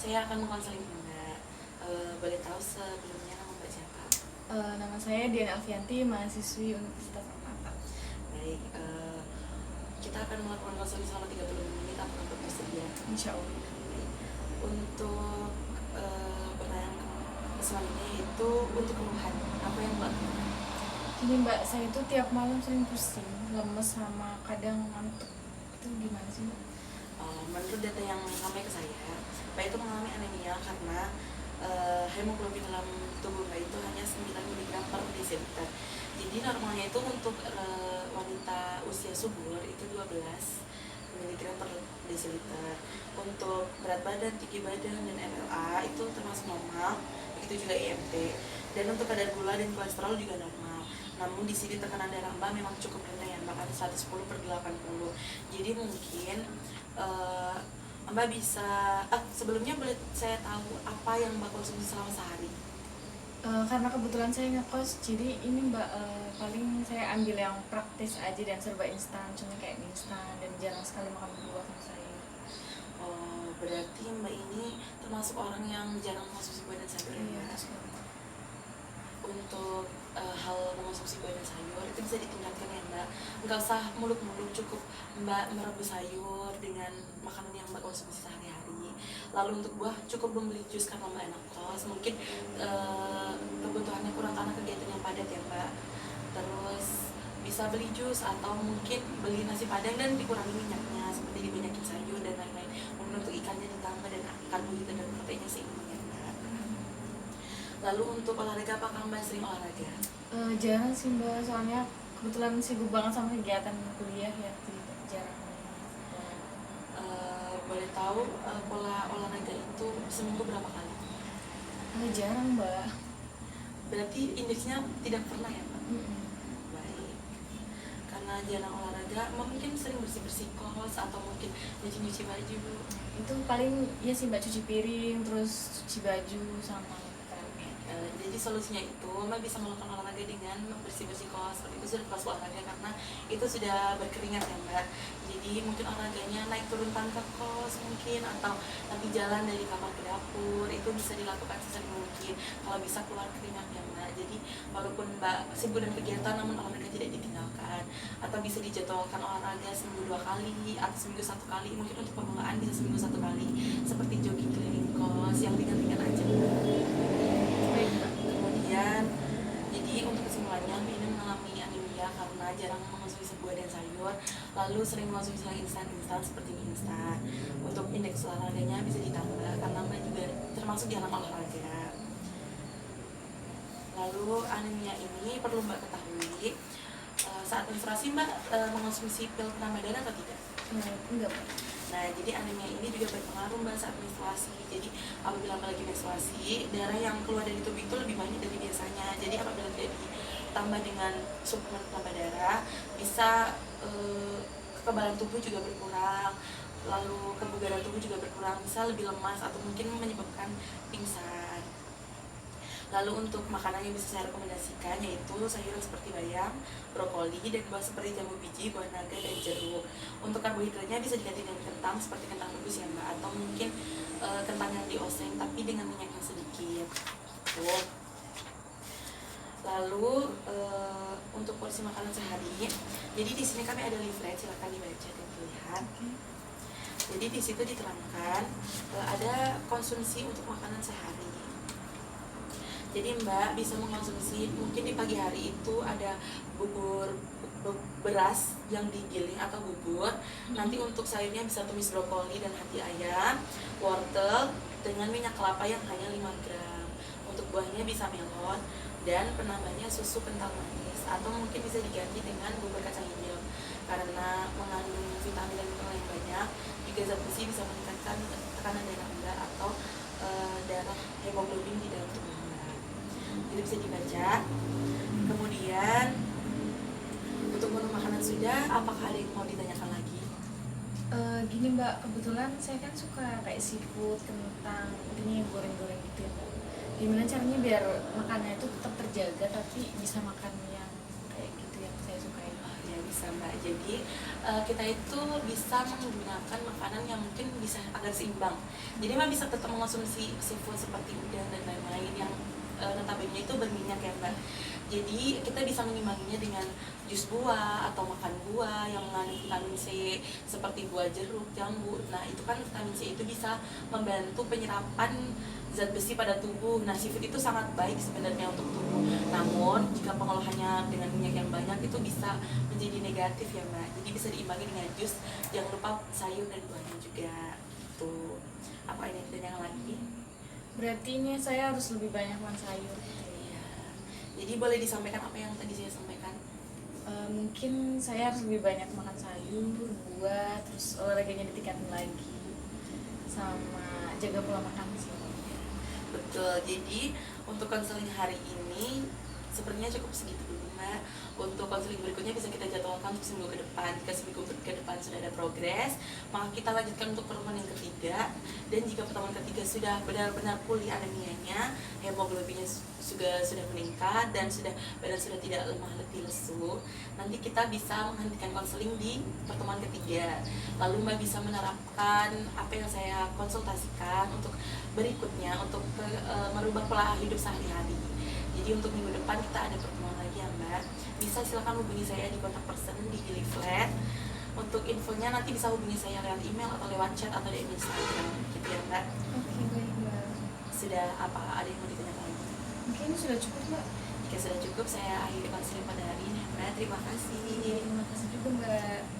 saya akan mengkonseling Mbak. Boleh tahu sebelumnya nama Mbak siapa? Nama saya Dian Alfianti, mahasiswi Universitas Permata. Baik, kita akan melakukan konseling selama 30 menit. Apakah Mbak bersedia? Insya Allah. Baik. Untuk pertanyaan selanjutnya itu untuk keluhan, apa yang Mbak keluhkan? Gini Mbak, saya itu tiap malam sering pusing, lemes sama kadang ngantuk. Itu gimana sih Mbak? Menurut data yang sampai ke saya, Mbak itu mengalami anemia karena hemoglobin dalam tubuh Mbak itu hanya 9 mg per desiliter. Jadi normalnya itu untuk wanita usia subur itu 12 mg per desiliter. Untuk berat badan, tinggi badan, dan MLA itu termasuk normal, begitu juga IMT. Dan untuk kadar gula dan kolesterol juga normal. Namun di sini tekanan darah Mbak memang cukup rendah ya, bahkan 110/80. Jadi mungkin Mbak bisa sebelumnya boleh saya tahu apa yang Mbak konsumsi selama sehari? Karena kebetulan saya ngekos, jadi ini Mbak paling saya ambil yang praktis aja dan serba instan, cuma kayak mie instan dan jarang sekali makan buah sama sayur. Berarti Mbak ini termasuk orang yang jarang mengonsumsi buah dan sayur ya Iya, Mbak? sekali. Untuk hal mengonsumsi buah dan sayur itu bisa ditingkatkan ya Mbak. Nggak usah muluk-muluk, cukup Mbak merebus sayur dengan makanan yang Mbak konsumsi sehari-hari. Lalu untuk buah cukup membeli jus karena Mbak anak kos, mungkin kebutuhannya kurang karena kegiatan yang padat ya Mbak. Terus bisa beli jus atau mungkin beli nasi padang dan dikurangi minyaknya, seperti diminyakin sayur dan lain-lain. Mungkin untuk ikannya ditambah dan karbohidrat dan proteinnya seimbang ya Mbak. Lalu untuk olahraga, apakah Mbak sering olahraga? Jarang sih Mbak, soalnya kebetulan sibuk banget sama kegiatan kuliah ya, jadi jarang. Boleh tahu pola olahraga itu seminggu berapa kali? Jarang Mbak. Berarti indeksnya tidak pernah ya Mbak? Mm-mm. Baik. Karena jarang olahraga, Mbak mungkin sering bersih-bersih kos atau mungkin nyuci-nyuci baju. Itu paling ya sih Mbak, cuci piring, terus cuci baju sama keramik. Jadi solusinya itu Mbak bisa melakukan olahraga dengan bersih-bersih kos. Seperti itu sudah kelas olahraga karena itu sudah berkeringat ya Mbak. Jadi mungkin olahraganya naik turun tangga kos mungkin, atau nanti jalan dari kamar ke dapur, itu bisa dilakukan sesering mungkin. Kalau bisa keluar keringat ya Mbak. Jadi walaupun Mbak sibuk dan kegiatan namun olahraga tidak ditinggalkan. Atau bisa dijadwalkan olahraga seminggu 2 kali atau seminggu 1 kali. Mungkin untuk pembukaan bisa seminggu 1 kali, seperti jogging keliling kos yang ringan-ringan aja Mbak. Baik Mbak. Kemudian, jadi untuk kesimpulannya, Mbak ini mengalami anemia karena jarang mengonsumsi buah dan sayur, lalu sering mengonsumsi hal instan-instan seperti mie instan. Untuk indeks olahraganya bisa ditambah karena Mbak juga termasuk jarang olahraga. Lalu anemia ini perlu Mbak ketahui, saat menstruasi Mbak mengonsumsi pil penambah darah atau tidak? Enggak Mbak. Nah, jadi anemia ini juga berpengaruh Mbak saat menstruasi. Jadi apabila Mbak lagi menstruasi, darah yang keluar dari tubuh itu lebih banyak dari biasanya. Jadi apabila tidak ditambah dengan suplemen penambah darah, bisa kekebalan tubuh juga berkurang, lalu kebugaran tubuh juga berkurang, bisa lebih lemas atau mungkin menyebabkan pingsan. Lalu untuk makanan yang bisa saya rekomendasikan yaitu sayuran seperti bayam, brokoli, dan buah seperti jambu biji, buah naga, dan jeruk. Untuk karbohidratnya bisa diganti dengan kentang seperti kentang rebus ya Mbak, atau mungkin kentang yang dioseng tapi dengan minyak yang sedikit. Tuh. Lalu untuk porsi makanan sehari, jadi di sini kami ada leaflet, silakan dibaca dan dilihat. Jadi di situ diterangkan ada konsumsi untuk makanan sehari. Jadi Mbak bisa mengkonsumsi mungkin di pagi hari itu ada bubur beras yang digiling atau bubur. Nanti untuk sayurnya bisa tumis brokoli dan hati ayam, wortel dengan minyak kelapa yang hanya 5 gram. Untuk buahnya bisa melon dan penambahnya susu kental manis, atau mungkin bisa diganti dengan bubur kacang hijau karena mengandung vitamin dan mineral yang banyak. Juga zat besi bisa meningkatkan tekanan darah Mbak atau darah hemoglobin di dalam tubuh Mbak. Jadi bisa dibaca. Kemudian untuk menu makanan sudah, apakah ada yang mau ditanyakan lagi? Gini Mbak, kebetulan saya kan suka kayak seafood, kentang, intinya yang goreng-goreng gitu ya Mbak. Gimana caranya biar makannya itu tetap terjaga tapi bisa makan yang kayak gitu yang saya sukai? Ya bisa Mbak. Jadi kita itu bisa menggunakan makanan yang mungkin bisa agar seimbang. Jadi Mbak bisa tetap mengonsumsi seafood seperti udang dan lain-lain yang notabene itu berminyak ya Mbak. Jadi kita bisa mengimbanginya dengan jus buah atau makan buah yang mengandung vitamin C seperti buah jeruk, jambu. Nah itu kan vitamin C itu bisa membantu penyerapan zat besi pada tubuh. Nah seafood itu sangat baik sebenarnya untuk tubuh. Namun jika pengolahannya dengan minyak yang banyak itu bisa menjadi negatif ya Mbak. Jadi bisa diimbangi dengan jus. Jangan lupa sayur dan buahnya juga. Gitu. Apa ini dan yang lagi? Berarti ini saya harus lebih banyak makan sayur. Iya. Jadi boleh disampaikan apa yang tadi saya sampaikan? Mungkin saya harus lebih banyak makan sayur, buah, terus olahraganya ditingkatin lagi, sama jaga pola makan sih. Betul, jadi untuk konseling hari ini sepertinya cukup segitu dulu Mbak. Untuk konseling berikutnya bisa kita jadwalkan untuk seminggu ke depan. Jika seminggu ke depan sudah ada progres, maka kita lanjutkan untuk pertemuan yang ketiga. Dan jika pertemuan ketiga sudah benar-benar pulih anemianya, hemoglobinnya sudah meningkat dan badan sudah tidak lemah letih lesu, nanti kita bisa menghentikan konseling di pertemuan ketiga. Lalu Mbak bisa menerapkan apa yang saya konsultasikan untuk berikutnya untuk merubah pola hidup sehari-hari. Jadi untuk minggu depan kita ada pertemuan lagi ya Mbak. Bisa silakan hubungi saya di kontak person di leaflet. Untuk infonya nanti bisa hubungi saya lewat email atau lewat chat atau di Instagram gitu ya Mbak. Oke, baik Mbak. Sudah apa ada yang mau ditanyakan lagi? Mungkin sudah cukup Mbak. Jika sudah cukup saya akhiri konseling pada hari ini ya Mbak. Terima kasih. Terima kasih juga Mbak.